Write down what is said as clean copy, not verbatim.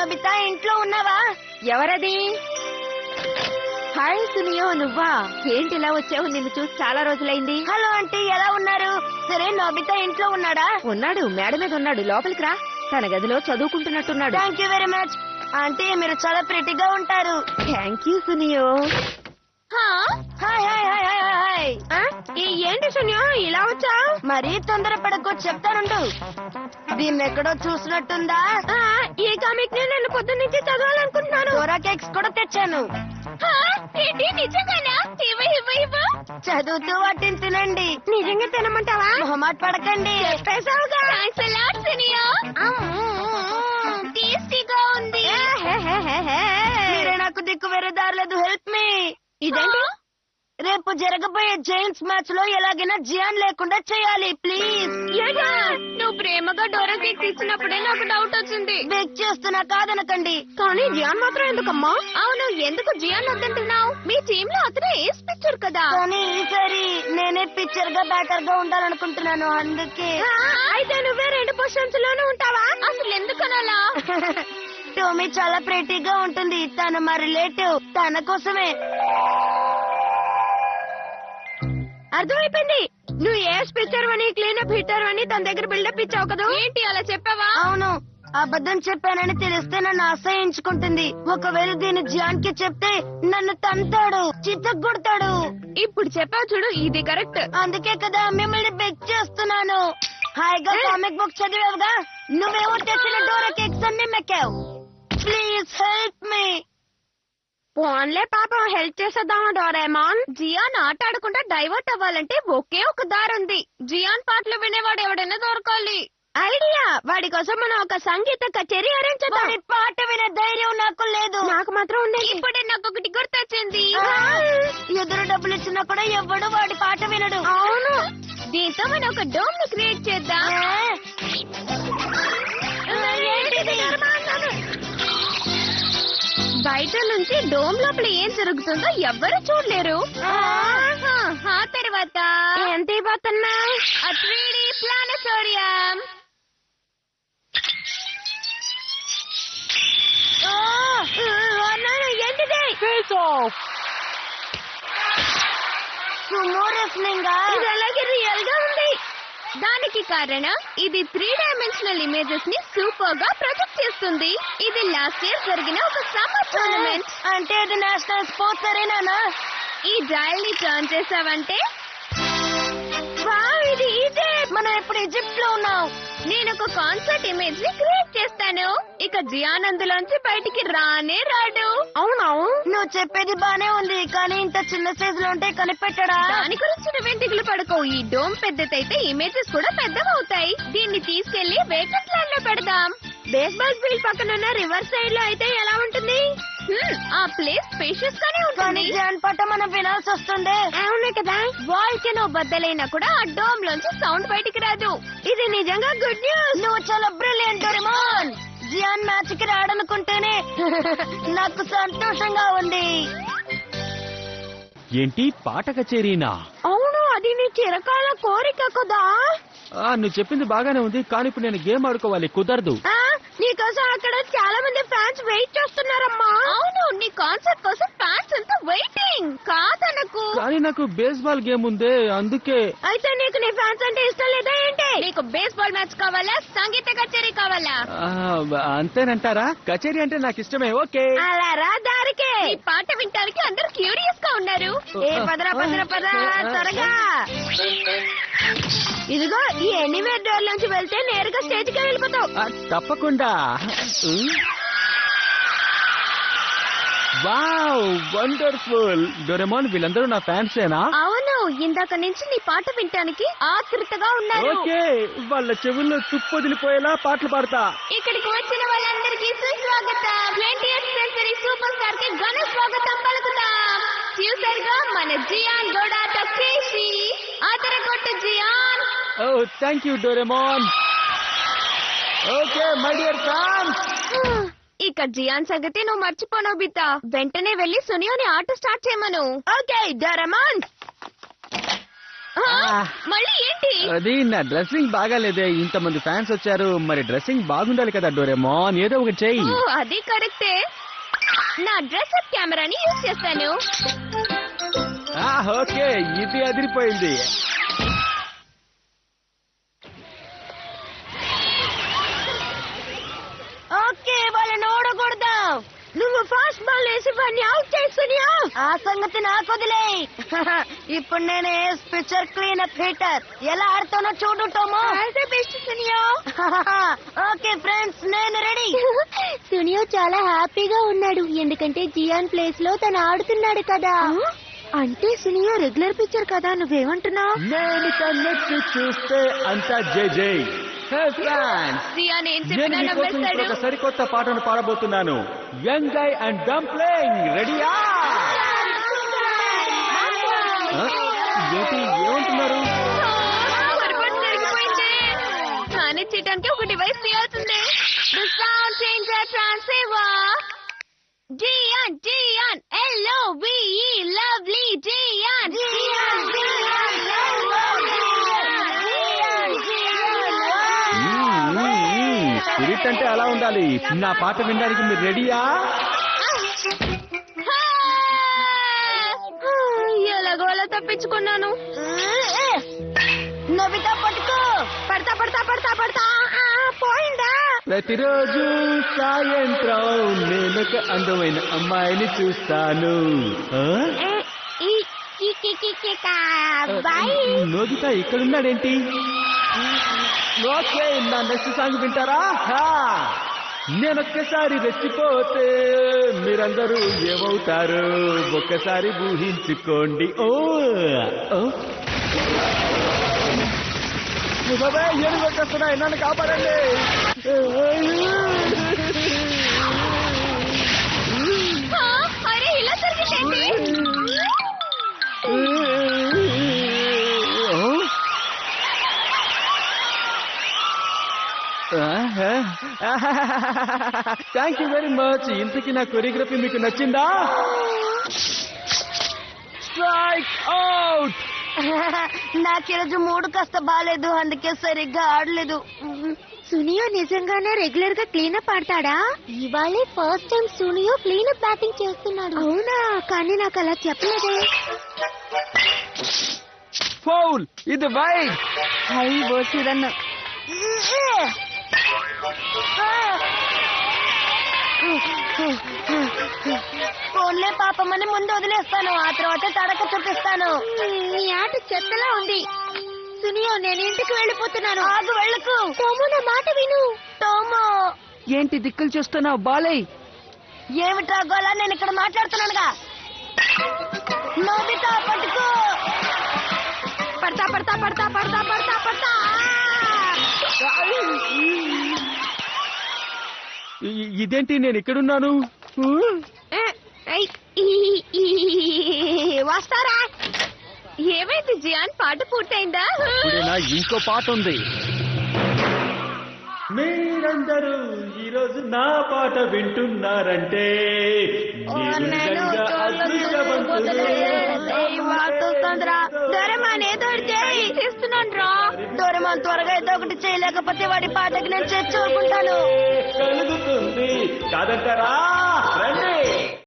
Nobita ఇంట్లో ఉన్నావా? ఎవరది? హాయ్ సునియో, నువ్వా? ఏంటి ఇలా వచ్చావు? నిన్ను చూసి చాలా రోజులైంది. హలో ఆంటీ, ఎలా ఉన్నారు? సరే, నోబితా ఇంట్లో ఉన్నాడా? ఉన్నాడు, మేడ మీద ఉన్నాడు. లోపలికి రా. తన గదిలో చదువుకుంటున్నట్టున్నాడు. Thank you very much aunty, మీరు చాలా ప్రిటిగా ఉంటారు. Thank you Suneo. Hi hi hi hi hi. ఏంటి సునియో ఇలా వచ్చా? మరీ తొందరపడకు, చెప్తానుండు. దీన్ని ఎక్కడో చూసినట్టుందా? ఈ కామిక్ నేను పొద్దున్నుంచి చదవాలనుకుంటున్నాను. డోరా కేక్స్ కూడా తెచ్చాను. ఏంటి నిజంగానా? చదువుతూ వాటిని తినండి. నిజంగా తినమంటావా? మొహమాట పడకండి. టేస్టీగా ఉంది. మీరే నాకు దిక్కు వేరే దారలేదు. Help me. ఇదేంటి? రేపు జరగబోయే జైంట్స్ మ్యాచ్ లో ఎలాగైనా జియాన్ లేకుండా చేయాలి ప్లీజ్. నువ్వు ప్రేమగా డోరా కేక్ ఇచ్చినప్పుడే నాకు డౌట్ వచ్చింది. బేక్ చేస్తున్నా, కాదనకండి. కానీ జియాన్ మాత్రం ఎందుకమ్మా? అవును, ఎందుకు జియాన్ వద్దంటున్నావు? మీ టీమ్ లో అతనే ఏస్ పిక్చర్ కదా. కానీ ఈసారి నేనే పిక్చర్ గా బ్యాటర్ గా ఉండాలనుకుంటున్నాను, అందుకే. అయితే నువ్వే 2 పొజిషన్స్ లోనే ఉంటావా? అసలు ఎందుకనలా? టోమీ చాలా ప్రెటీగా ఉంటుంది. తన మా రిలేటివ్, తన కోసమే. అర్థమైపోయింది. నువ్వు ఏస్ పిక్చర్ అని క్లీనప్ హిట్టర్ అని తన దగ్గర బిల్డప్ ఇచ్చావు కదా. ఏంటి అలా చెప్పావా? అవును, అబద్ధం చెప్పానని తెలిస్తే నన్ను అసహించుకుంటుంది. ఒకవేళ దీన్ని జియాన్ కి చెప్తే నన్ను తంతాడు, చిత్తగొడతాడు. ఇప్పుడు చెప్పావు చూడు, ఇది కరెక్ట్. అందుకే కదా మిమ్మల్ని బెక్ చేస్తున్నాను. హాయిగా కామిక్ బుక్ చదివావుగా, నువ్వేమో తెచ్చిన డోరా కేక్స్ అన్ని మెక్కావు. Please help me. పోన్లే పాపం, హెల్ప్ చేసేద్దామా డోరేమాన్? జియాన్ ఆట ఆడకుండా డైవర్ట్ అవ్వాలంటే ఒకే ఒక దారి ఉంది. జియాన్ పాటలు వినేవాడు ఎవడైనా దొరకాలి. ఐడియా, వాడి కోసం మనం ఒక సంగీత కచేరీ అరేంజ్ చేద్దాం. పాట వినే ధైర్యం నాకు లేదు. నాకు మాత్రం ఉంది. ఇప్పుడే నాకు ఒకటి గుర్తొచ్చింది. ఎదురు డబ్బులు ఇచ్చినా కూడా ఎవడు వాడి పాట వినడు. అవును, దీంతో మనం ఒక డోమ్ ని క్రియేట్ చేద్దాం. బయట నుంచి డోమ్ లోపల ఏం జరుగుతుందో ఎవ్వరు చూడలేరు. ఆ తర్వాత ఎంత ఇవ్వతున్నా? 3D planetarium. ఏంటిది? Sumo wrestling. ఇది అలాగే రియల్ గా ఉంది. దానికి కారణం ఇది 3 డైమెన్షనల్ ఇమేజెస్ ని సూపర్ గా ప్రొజెక్ట్ చేస్తుంది. ఇది లాస్ట్ ఇయర్ జరిగిన ఒక సమ్మర్ టోర్నమెంట్. అంటే ఇది నేషనల్ స్పోర్ట్స్ అరేనా? ఈ డయల్ ని టర్న్ చేసావంటే ఇది ఇదే. మనం ఇప్పుడు ఈజిప్ట్ లో ఉన్నాం. నేను ఒక కాన్సర్ట్ ఇమేజ్ ని క్రియేట్ చేస్తాను. ఇక జియాన్ అందులోంచి బయటికి రానే రాడు. అవునవు, నువ్వు చెప్పేది బానే ఉంది, కానీ ఇంత చిన్న సైజ్ లో ఉంటే కనిపెట్టడా? దాని గురించి నువ్వేం దిగులు పడకో. ఈ డోమ్ పెద్దదైతే ఇమేజెస్ కూడా పెద్దవవుతాయి. దీన్ని తీసుకెళ్లి వేకెంట్ ల్యాండ్ లో పెడదాం. బేస్బాల్ ఫీల్డ్ పక్కన ఉన్న రివర్ సైడ్ లో అయితే ఎలా ఉంటుంది? ఆ ప్లేస్ స్పేషియస్ గానే ఉంటుంది. జియాన్ పాట మనం వినాల్సి వస్తుంది. అవునే కదా. వాల్కెనో బద్దలైనా కూడా ఆ డోమ్ లోంచి సౌండ్ బయటికి రాదు. ఇది నిజంగా గుడ్ న్యూస్. నువ్వు చాలా బ్రిలియంట్ డోరేమాన్. జియాన్ మ్యాచ్ కి రాడనుకుంటేనే నాకు సంతోషంగా ఉంది. ఏంటి పాట కచేరీనా? అవును, అది నీ చిరకాల కోరిక కదా. నువ్వు చెప్పింది బాగానే ఉంది, కానీ ఇప్పుడు నేను గేమ్ ఆడుకోవాలి, కుదరదు. నీకోసం అక్కడ చాలా మంది ఫ్యాన్స్ వెయిట్ చేస్తున్నారమ్మా. అవును, నీ కాన్సర్ట్ కోసం ఫ్యాన్స్ అంతా వెయిటింగ్. కాదనకు. కానీ నాకు బేస్బాల్ గేమ్ ఉందే, అందుకే. అయితే నీకు నీ ఫ్యాన్స్ అంటే ఇష్టం లేదా ఏంటి? నీకు బేస్బాల్ మ్యాచ్ కావాలా, సంగీత కచేరీ కావాలా? అంతేనంటారా? కచేరీ అంటే నాకు ఇష్టమే. ఓకే, అలా రా దారికే. ఈ పాట వింటానికి అందరూ క్యూరియస్ గా ఉన్నారు. పదరా పదరా పదరా త్వరగా. ఇదిగో ఈ ఎనీవేర్ డోర్ నుంచి వెళ్తే నేరుగా స్టేజ్ కి వెళ్ళిపోతావు. తప్పకుండా. Wow, wonderful. డోరేమాన్, వీళ్ళందరూ నా ఫ్యాన్సేనా? అవును, ఇందాక నుంచి నీ పాట వినటానికి ఆతృతగా ఉన్నారు. ఓకే, వాళ్ళ చెవుల్లో తుప్పొదిలిపోయేలా పాటలు పాడతా. ఇక్కడికి వచ్చిన వాళ్ళందరికీ సుస్వాగతం. 20th సెంచరీ సూపర్ స్టార్ కి ఘన స్వాగతం పలుకుతాం. చూసారుగా మన జియాన్ డోడా తకేషి. ఆదరగొట్టు జియాన్. ఓ thank you Doraemon. Okay my dear fans. ఇక జియాన్ సంగతి నువ్వు మర్చిపోను బితా. వెంటనే వెళ్లి సునియోని ఆట స్టార్ట్ చేయమను. Okay Doraemon. మళ్ళీ ఏంటి? అది నా డ్రెస్సింగ్ బాగాలేదే, ఇంతమంది ఫ్యాన్స్ వచ్చారు, మరి డ్రెస్సింగ్ బాగుండాలి కదా డోరేమోన్, ఏదో ఒకటి చెయ్యి. అది కరెక్టే. నా డ్రెస్ అప్ కెమెరాని యూజ్ చేస్తాను. ఓకే, ఇది అదిరిపోయింది. ఓకే, వాళ్ళని ఓడకూడదు. నువ్వు ఫాస్ట్ బాల్ వేసి వాడిని అవుట్ చేసుకునియా. ఆ సంగతి నాకు వదిలే. ఇప్పుడు నేను పిక్చర్ క్లీన్ అప్ హీటర్ ఎలా ఆడుతానో చూడు టోమో. Best Suneo. ఓకే ఫ్రెండ్స్, నేను రెడీ. సునియో చాలా హ్యాపీగా ఉన్నాడు, ఎందుకంటే జియాన్ ప్లేస్ లో తను ఆడుతున్నాడు కదా. అంటే సునియో రెగ్యులర్ పిక్చర్ కదా, నువ్వేమంటున్నావు? నేను కన్నెక్ట్ చూస్తే అంతా జై జై. జియాన్ ఏం నేను చెప్పినా మీకోసం ఇప్పుడు నమ్మేస్తాడు. ఒక సరికొత్త పాటను పాడబోతున్నాను. యంగ్ గై అండ్ డంప్లింగ్, రెడీయా? ఏంటి ఏమంటున్నారు? పొరపాటు జరిగిపోయింది. మేనేజ్ చేయడానికి ఒక డివైస్ తీయాల్సిందే. The sound changer transfer. Gian Gian LOVE lovely Gian. Spirit అంటే అలా ఉండాలి. నా పాట వినడానికి మీరు రెడీయా? ఎలాగోలా తప్పించుకున్నాను. నవితా పట్టుకో. పడతా పడతా పడతా పడతా. పోయిందా? ప్రతిరోజు సాయంత్రం నేనొక అందమైన అమ్మాయిని చూస్తాను. నోబితా ఇక్కడున్నాడేంటి? ఓకే, నా నెక్స్ట్ సాంగ్ వింటారా? నేనొక్కసారి రెచ్చిపోతే మీరందరూ ఏమవుతారు ఒక్కసారి ఊహించుకోండి. బాబాయ్, ఏనుగు వచ్చేస్తున్నాయి, నన్ను కాపాడండి. అరే ఇలా జరిగిందండి. Thank you very much. ఇంతకీ నా కొరియోగ్రఫీ మీకు నచ్చిందా? Strike out. నాకు ఈరోజు మూడు కాస్త బాగాలేదు, అందుకే సరిగ్గా ఆడలేదు. సునియో నిజంగానే రెగ్యులర్ గా క్లీనప్ ఆడతాడా? ఇవాళే first time Suneo cleanup batting చేస్తున్నాడు. అవునా? కానీ నాకు అలా చెప్పలేదే. ఫౌల్, ఇది వైడ్. హై బోసిరన్న. ఫోన్లే పాపమని ముందు వదిలేస్తాను, ఆ తర్వాత తడక చూపిస్తాను. నీ ఆట చెత్తలా ఉంది. సునియో, నేను ఇంటికి వెళ్ళిపోతున్నాను. ఆగు, వెళ్ళకు. టోమో, నా మాట విను. టోమో, ఏంటి దిక్కులు చూస్తున్నావు బాలయ్య? ఏమిట్రా గోళ? నేను ఇక్కడ మాట్లాడుతున్నానుగా. నోబితా పట్టుకో. పడతా పడతా పడతా పడతా పడతా పడతా. ఇదేంటి నేను ఇక్కడున్నాను? వస్తారా? ఏమైంది జియాన్, పాట పూర్తయిందా? నా ఇంకో పాట ఉంది. మీరందరూ ఈరోజు నా పాట వింటున్నారంటే డోరేమాన్ ఏదో చేస్తున్నాను రా. డోరేమాన్ త్వరగా ఏదో ఒకటి చేయలేకపోతే వాడి పాటకి నేను చేర్చుకుంటాను. కలుగుతుంది కాదంటారా? రండి.